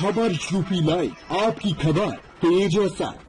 खबर UP live, आपकी खबर तेज असर।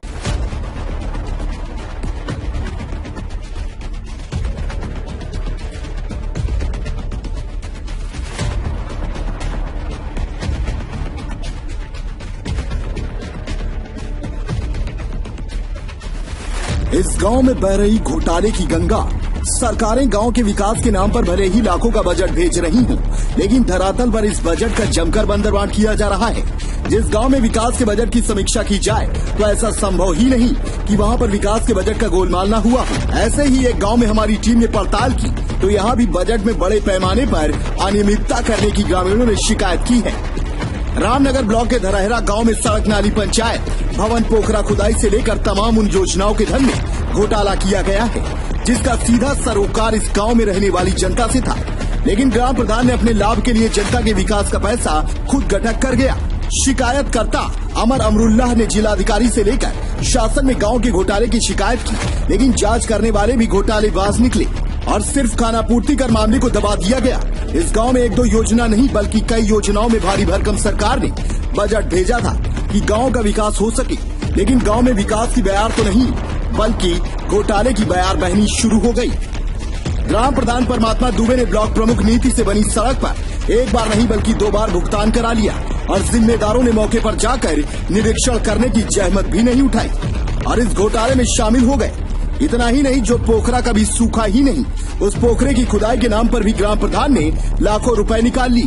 इस गांव में बह रही घोटाले की गंगा। सरकारें गांव के विकास के नाम पर भले ही लाखों का बजट भेज रही हों, लेकिन धरातल पर इस बजट का जमकर बंदरबांट किया जा रहा है। जिस गांव में विकास के बजट की समीक्षा की जाए तो ऐसा संभव ही नहीं कि वहां पर विकास के बजट का गोलमाल न हुआ हो। ऐसे ही एक गांव में हमारी टीम ने पड़ताल की तो यहाँ भी बजट में बड़े पैमाने पर अनियमितता करने की ग्रामीणों ने शिकायत की है। रामनगर ब्लॉक के धरहरा गांव में सड़क नाली पंचायत, भवन पोखरा खुदाई से लेकर तमाम उन योजनाओं के धन में घोटाला किया गया है, जिसका सीधा सरोकार इस गांव में रहने वाली जनता से था। लेकिन ग्राम प्रधान ने अपने लाभ के लिए जनता के विकास का पैसा खुद गठक कर गया। शिकायतकर्ता अमर अमरुल्लाह ने जिलाधिकारी से लेकर शासन में गांव के घोटाले की शिकायत की, लेकिन जांच करने वाले भी घोटालेबाज निकले और सिर्फ खानापूर्ति कर मामले को दबा दिया गया। इस गांव में एक दो योजना नहीं बल्कि कई योजनाओं में भारी भरकम सरकार ने बजट भेजा था कि गांव का विकास हो सके, लेकिन गांव में विकास की बयार तो नहीं बल्कि घोटाले की बयार बहनी शुरू हो गई। ग्राम प्रधान परमात्मा दुबे ने ब्लॉक प्रमुख नीति से बनी सड़क पर एक बार नहीं बल्कि 2 बार भुगतान करा लिया और जिम्मेदारों ने मौके पर जाकर निरीक्षण करने की जहमत भी नहीं उठाई और इस घोटाले में शामिल हो गए। इतना ही नहीं, जो पोखरा कभी सूखा ही नहीं, उस पोखरे की खुदाई के नाम पर भी ग्राम प्रधान ने लाखों रुपए निकाल ली।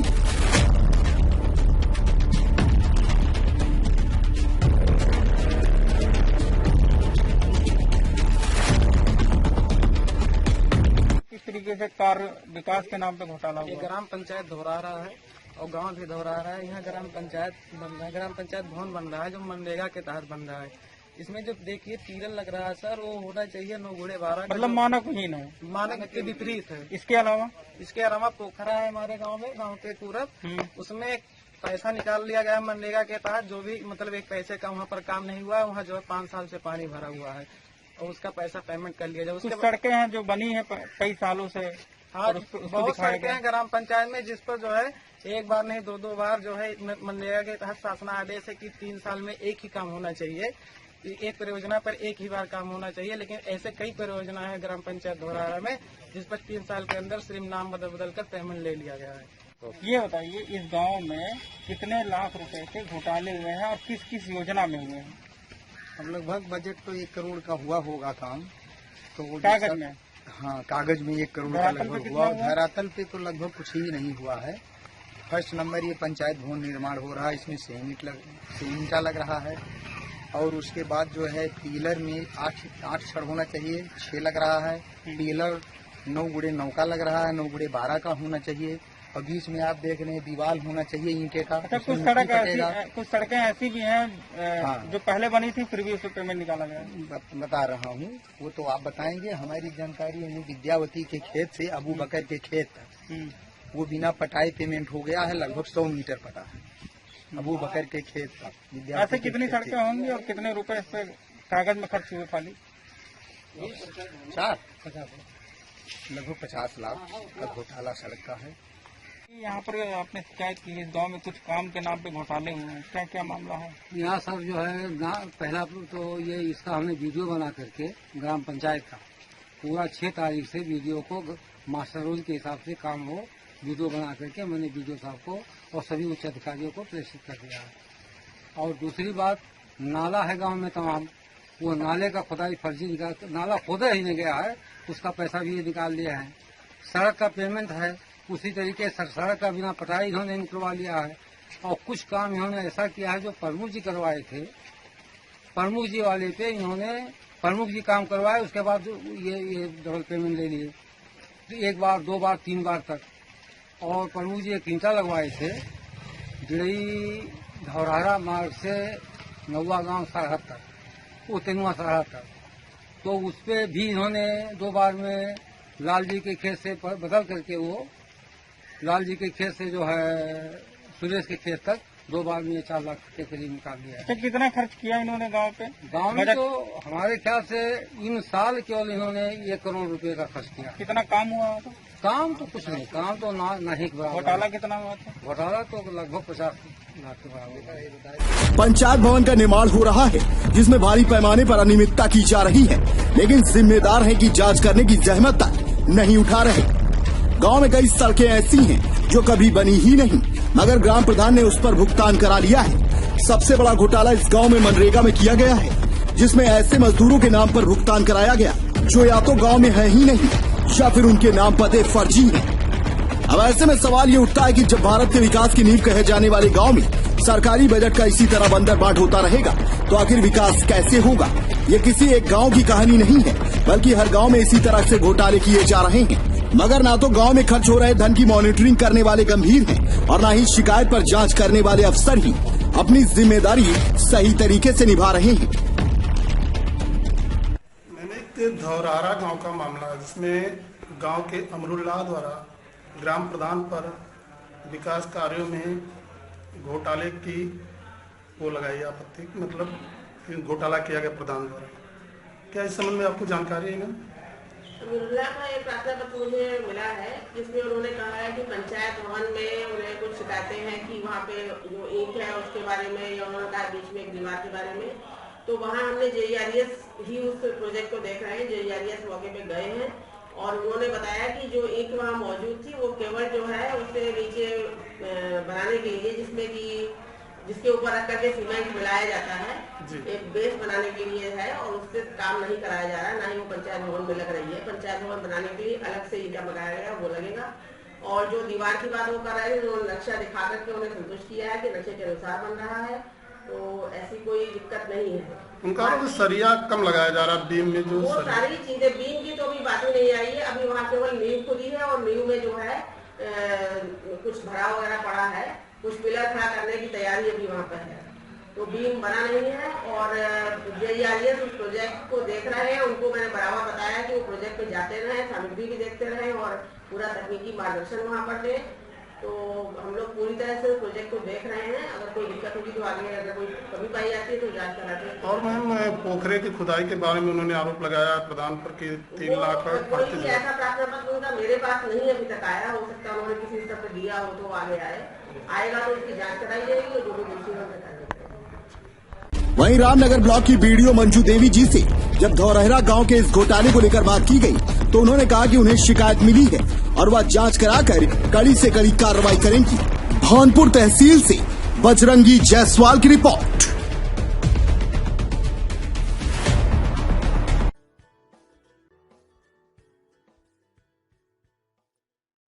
किस तरीके से कार्य विकास के नाम पे घोटाला हुआ? ग्राम पंचायत धोरारा है और गांव भी धोरारा है। यहाँ ग्राम पंचायत बन रहा है, ग्राम पंचायत भवन बन रहा है जो मनरेगा के तहत बन रहा है। इसमें जो देखिए पीलर लग रहा है सर, वो होना चाहिए 9 गुणे 12, मतलब मानक ही नहीं, मानक के विपरीत है। इसके अलावा पोखरा है हमारे गांव में, गांव के पूरब, उसमें पैसा निकाल लिया गया मनरेगा के तहत, जो भी मतलब एक पैसे का वहाँ पर काम नहीं हुआ है। वहाँ जो है 5 साल से पानी भरा हुआ है और उसका पैसा पेमेंट कर लिया जाए। उसके सड़कें हैं जो बनी है कई सालों से। हाँ, बहुत सड़कें हैं ग्राम पंचायत में जिस पर जो है एक बार नहीं 2-2 बार जो है मनरेगा के तहत शासन आदेश है कि 3 साल में एक ही काम होना चाहिए, एक परियोजना पर एक ही बार काम होना चाहिए। लेकिन ऐसे कई परियोजना है ग्राम पंचायत धोरारा में जिस पर 3 साल के अंदर सिर्फ नाम बदल कर पेमेंट ले लिया गया है। ये बताइए, इस गांव में कितने लाख रुपए के घोटाले हुए हैं और किस किस योजना में हुए हैं? अब लगभग बजट तो 1 करोड़ का हुआ होगा काम, तो कागज में? हाँ, कागज में 1 करोड़ का लगभग हुआ। धरातल पे तो लगभग कुछ ही नहीं हुआ है। फर्स्ट नंबर ये पंचायत भवन निर्माण हो रहा है, इसमें सीमेंटा लग रहा है और उसके बाद जो है पीलर में 8 छड़ होना चाहिए, 6 लग रहा है। पीलर 9 गुणे 9 का लग रहा है, 9 गुणे 12 का होना चाहिए और बीच में आप देख रहे हैं दीवार होना चाहिए ईंटे का। अच्छा, कुछ सड़कें ऐसी भी हैं हाँ, जो पहले बनी थी फिर भी उस पर पेमेंट निकाला गया। बता रहा हूँ, वो तो आप बताएंगे। हमारी जानकारी है विद्यावती के खेत से अबू बकर के खेत तक वो बिना पटाई पेमेंट हो गया है, लगभग 100 मीटर पटा है अबू बकर के खेत तक। ऐसे कितनी सड़कें होंगी और कितने रुपए इस पे कागज में खर्च हुए? खाली 50 लगभग 50 लाख का घोटाला सड़क का है। यहाँ पर आपने शिकायत की, इस गांव में कुछ काम के नाम पे घोटाले हुए हैं, क्या क्या मामला है? यहाँ सब जो है पहला तो ये इसका हमने वीडियो बना करके ग्राम पंचायत का पूरा 6 तारीख से वीडियो को मास्टर रोल के हिसाब से काम हो, वीडियो बना करके मैंने वीडियो साहब को और सभी उच्च अधिकारियों को प्रेषित कर दिया है। और दूसरी बात, नाला है गांव में तमाम, वो नाले का खुदाई फर्जी निकाल, नाला खोदा ही नहीं गया है, उसका पैसा भी निकाल लिया है। सड़क का पेमेंट है उसी तरीके से, सड़क का बिना पटाई इन्होंने निकलवा लिया है। और कुछ काम इन्होंने ऐसा किया है जो प्रमुख जी करवाए थे, प्रमुख जी वाले पे इन्होंने प्रमुख जी काम करवाए, उसके बाद ये डबल पेमेंट ले लिए, 1 बार 2 बार 3 बार तक। और प्रमुख जी एक ईंटा लगवाए थे गिरई धौरारा मार्ग से नौवा गांव सरहद तक, वो तेनुआ सरहद तक, तो उस पर भी इन्होंने 2 बार में लाल जी के खेत से बदल करके वो लाल जी के खेत से जो है सुरेश के खेत तक 2 बार में 4 लाख के करीब निकाल लिया है। तो कितना खर्च किया इन्होंने गांव पे? गांव में तो हमारे ख्याल से इन साल केवल इन्होंने 1 करोड़ रुपए का खर्च किया। कितना काम हुआ? काम तो कुछ नहीं, काम तो नहीं। घोटाला कितना हुआ था? घोटाला तो लगभग 50 लाख के बराबर। पंचायत भवन का निर्माण हो रहा है जिसमें भारी पैमाने पर अनियमितता की जा रही है, लेकिन जिम्मेदार है कि जांच करने की जहमत तक नहीं उठा रहे। गांव में कई सड़कें ऐसी हैं जो कभी बनी ही नहीं, मगर ग्राम प्रधान ने उस पर भुगतान करा लिया है। सबसे बड़ा घोटाला इस गांव में मनरेगा में किया गया है, जिसमें ऐसे मजदूरों के नाम पर भुगतान कराया गया जो या तो गांव में है ही नहीं या फिर उनके नाम पते फर्जी हैं। अब ऐसे में सवाल ये उठता है कि जब भारत के विकास की नींव कहे जाने वाले गांव में सरकारी बजट का इसी तरह बंदरबाट होता रहेगा तो आखिर विकास कैसे होगा। ये किसी एक गांव की कहानी नहीं है, बल्कि हर गांव में इसी तरह से घोटाले किए जा रहे हैं, मगर ना तो गांव में खर्च हो रहे धन की मॉनिटरिंग करने वाले गंभीर हैं और न ही शिकायत पर जांच करने वाले अफसर ही अपनी जिम्मेदारी सही तरीके से निभा रहे हैं। मैंने एक धौरारा गांव का मामला जिसमें गांव के अमरुल्लाह द्वारा ग्राम प्रधान पर विकास कार्यों में घोटाले की वो लगाई आपत्ति, मतलब घोटाला किया गया प्रधान द्वारा। क्या इस संबंध में आपको जानकारी है ना? अमरुल्लाह का एक प्रार्थना पत्र मुझे मिला है जिसमें उन्होंने कहा है कि पंचायत भवन में उन्हें कुछ शिकायतें हैं कि वहाँ पे जो ईंट है उसके बारे में, या उन्होंने कहा बीच में एक दीवार के बारे में, तो वहाँ हमने JERS ही उस प्रोजेक्ट को देख रहे हैं। JERS मौके पे गए हैं और उन्होंने बताया कि जो ईंट वहाँ मौजूद थी वो केवल जो है उसे नीचे बनाने के लिए, जिसमें कि जिसके ऊपर रख करके सीमेंट मिलाया जाता है, एक बेस बनाने के लिए है और उससे काम नहीं कराया जा रहा है, ना ही वो पंचायत भवन में लग रही है। पंचायत भवन बनाने के लिए अलग से ईंटा मंगाया गया, वो लगेगा। और जो दीवार की बात वो कर रहे हैं, उन्होंने नक्शा दिखा करके उन्हें संतुष्ट किया है कि नक्शे के अनुसार बन रहा है, तो ऐसी कोई दिक्कत नहीं है। उनका तो सरिया कम लगाया जा रहा है बीम में, जो वो सारी चीजें, बीम की तो अभी बात ही नहीं आई है। अभी वहाँ केवल नींव खुली है और नींव में जो है कुछ भरा वगैरह पड़ा है, कुछ पिलर खड़ा करने की तैयारी अभी वहाँ पर है, तो बीम बना नहीं है। और JERS उस प्रोजेक्ट को देख रहे हैं, उनको मैंने बराबर बताया कि वो प्रोजेक्ट पे जाते रहे, सामग्री भी देखते रहे और पूरा तकनीकी मार्गदर्शन वहाँ पर दे। तो हम लोग पूरी तरह से प्रोजेक्ट को देख रहे हैं। अगर कोई दिक्कत होगी तो आगे अगर कोई कमी पाई जाती है तो जांच कराते हैं। और मैम पोखरे की खुदाई के बारे में उन्होंने आरोप लगाया प्रधान पर कि 3 लाख कोई ऐसा प्रार्थना पत्र उनका मेरे पास नहीं अभी तक आया, हो सकता है उन्होंने किसी स्तर पर दिया हो तो आगे आएगा तो उसकी जाँच कराई जाएगी और जो भी दोषी है उन्हें कराई जाएगी। वहीं रामनगर ब्लॉक की BDO मंजू देवी जी से जब धौरहरा गांव के इस घोटाले को लेकर बात की गई तो उन्होंने कहा कि उन्हें शिकायत मिली है और वह जांच कराकर कड़ी से कड़ी कार्रवाई करेंगी। भानपुर तहसील से बजरंगी जायसवाल की रिपोर्ट।